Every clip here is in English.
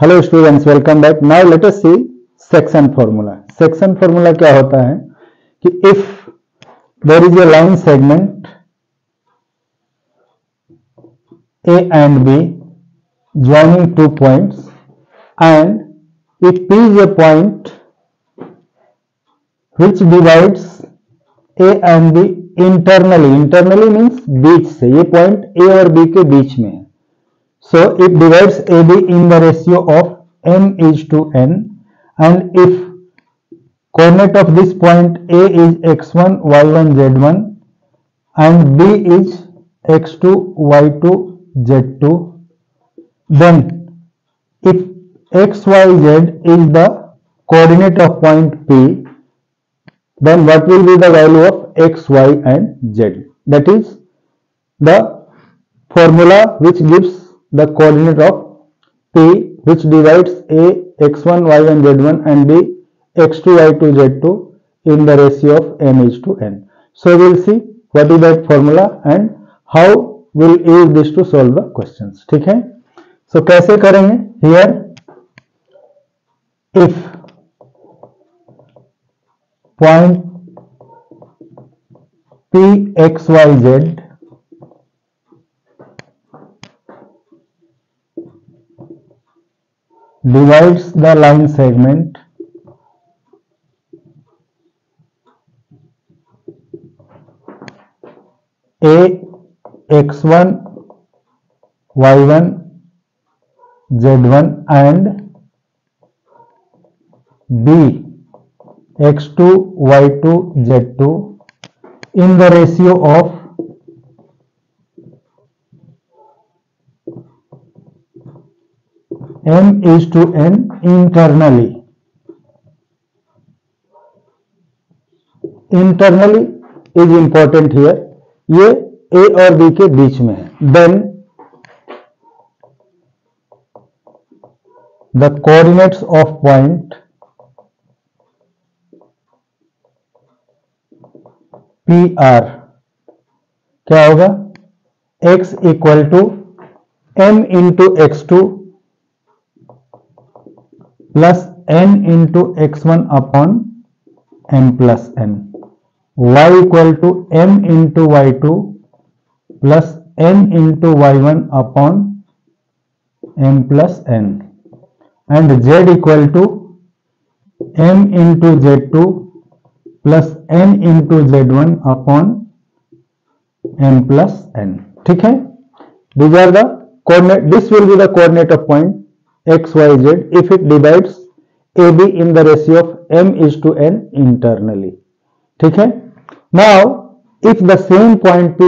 Hello students, welcome back. Now let us see section formula. Section formula क्या होता है कि if there is a line segment A and B joining two points and if P is a point which divides A and B internally means बीच से, ये point A और B के बीच में है। So it divides AB in the ratio of m is to n and if coordinate of this point A is x1 y1 z1 and B is x2 y2 z2, then if x y z is the coordinate of point P, then what will be the value of x y and z? That is the formula which gives the coordinate of P which divides A x1 y1 z1 and B x2 y2 z2 in the ratio of m is to n. So we will see what is that formula and how we will use this to solve the questions. ठीक है, so कैसे करेंगे? Here if point P x y z divides the line segment A x1 y1 z1 and B x2 y2 z2 in the ratio of m is to n internally. Internally is important here, ये A और B के बीच में है। Then the coordinates of point P R क्या होगा? x equal to m into x2 plus n into x1 upon n plus n, y equal to m into y2 plus n into y1 upon m plus n and z equal to m into z2 plus n into z1 upon n plus n. ठीक है, these are the coordinate. This will be the coordinate of point x y z if it divides AB in the ratio of m is to n internally. ठीक है, now if the same point P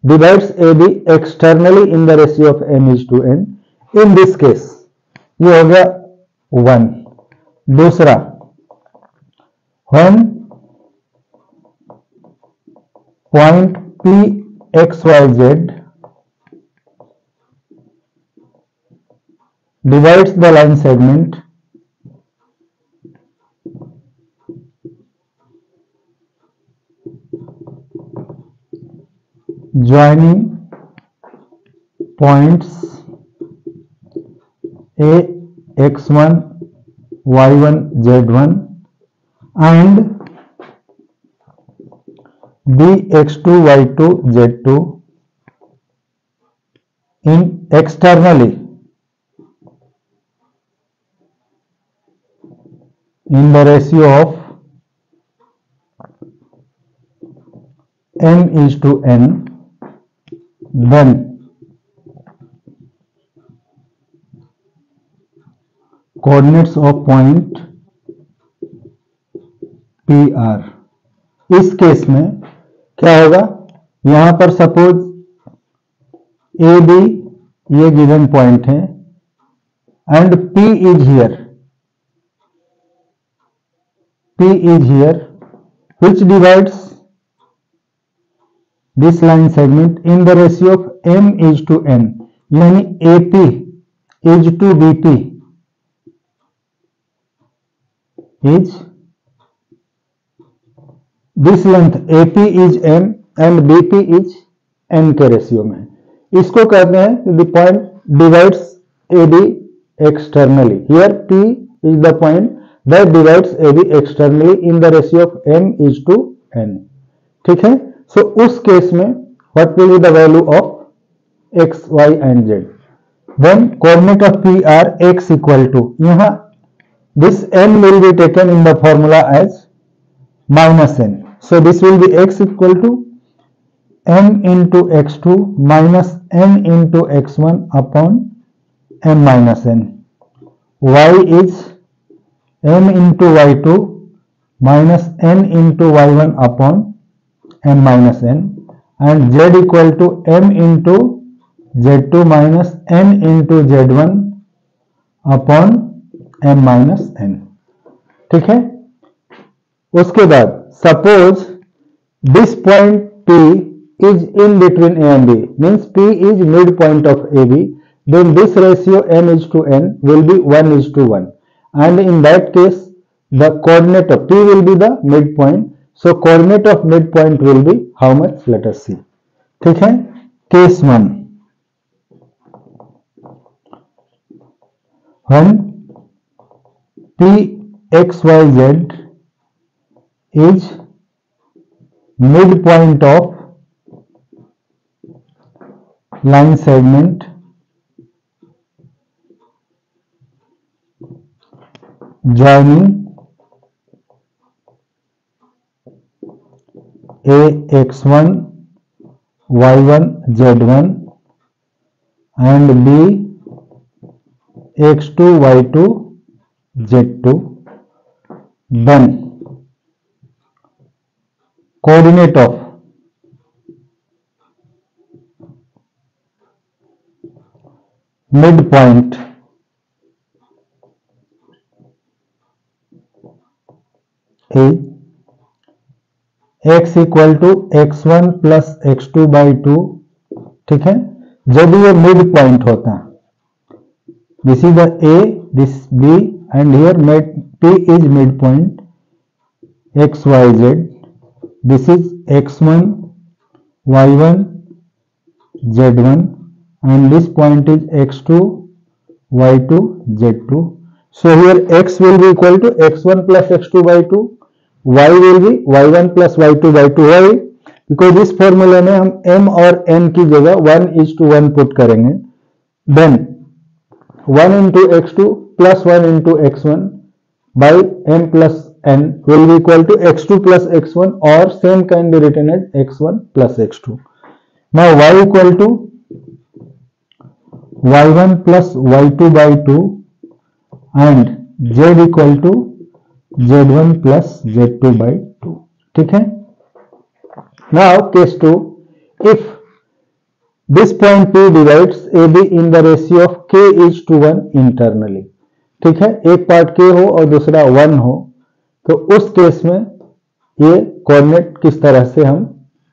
divides AB externally in the ratio of m is to n, in this case ये हो गया 1. दूसरा, when point P x y z divides the line segment joining points A x1 y1 z1 and B x2 y2 z2 in externally in the ratio of m is to n, then coordinates of point PR. इस case में क्या होगा? यहां पर suppose A B ये given point है and P is here. P is here which divides this line segment in the ratio of m is to n, यानी AP is to BP is this length AP is m and BP is n के ratio में। इसको कहते हैं the point divides AB externally. Here P is the point that divides AB externally in the ratio of m is to n. ठीक है, so उस case में what will be the value of x, y and z? Then coordinate of P are x equal to, यहाँ this n will be taken in the formula as minus n. So this will be x equal to m into x2 minus n into x1 upon m minus n. Y is m into y2 minus n into y1 upon m minus n, and z equal to m into z2 minus n into z1 upon m minus n. ठीक है, उसके बाद suppose this point P is in between A and B, means P is midpoint of AB, then this ratio m is to n will be 1 is to 1, and in that case the coordinate of P will be the midpoint, so coordinate of midpoint will be how much? Let us see. ठीक है, case 1, when P xyz is midpoint of line segment joining A x1 y1 z1 and B x2 y2 z2, then coordinate of midpoint is x equal to x1 plus x2 by 2. ठीक है, जब ये mid point होता है, this is the A, this B, and here P is midpoint xyz, this is x1 y1 z1 and this point is x2 y2 z2. So here x will be equal to x1 plus x2 by 2, y will be y1 plus y2 by 2. Why? Because इस फॉर्मूले में हम m और n की जगह 1:1 put करेंगे, then 1 into x2 plus 1 into x1 by m plus n will be equal to x2 plus x1, or same can be written as x1 plus x2. Now y equal to y1 plus y2 by 2 and z equal to z1 plus z2 by 2. ठीक है, now case 2, if this point P divides AB in the ratio of k is to 1 internally. ठीक है, एक part k हो और दूसरा 1 हो, तो उस केस में ये कोऑर्डिनेट किस तरह से हम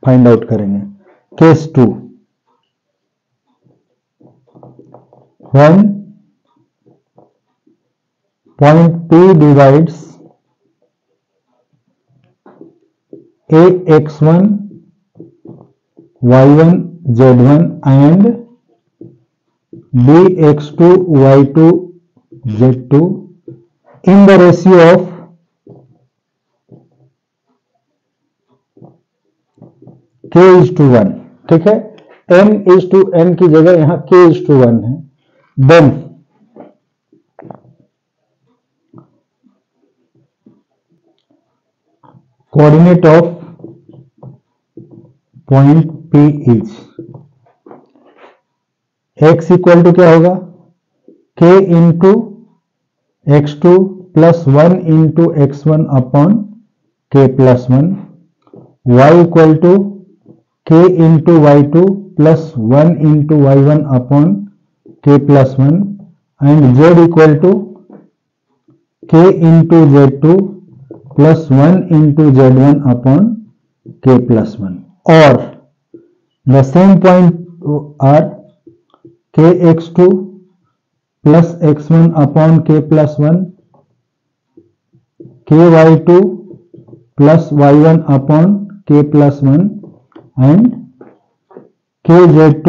फाइंड आउट करेंगे. Case 2, when point P divides A x1 y1 z1 and B x2 y2 z2 in the ratio of k is to 1. ठीक है, m is to n की जगह यहां k is to 1 है, then coordinate of point P is x equal to क्या होगा, k into x2 plus 1 into x1 upon k plus 1, y equal to k into y2 plus 1 into y1 upon k plus 1, and z equal to k into z2 plus 1 into z1 upon k plus 1, or the same point are kx2 plus x1 upon k plus 1, ky2 plus y1 upon k plus 1 and kz2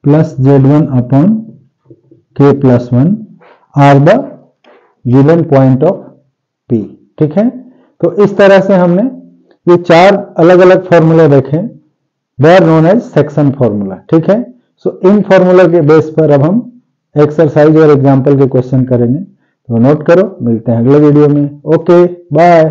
plus z1 upon k plus 1. Are the given point of P. ठीक है, तो इस तरह से हमने ये 4 अलग अलग फॉर्मूले देखे, they are known as section formula. ठीक है, सो इन फॉर्मूला के बेस पर अब हम एक्सरसाइज और एग्जाम्पल के क्वेश्चन करेंगे, तो नोट करो। मिलते हैं अगले वीडियो में। Okay, bye.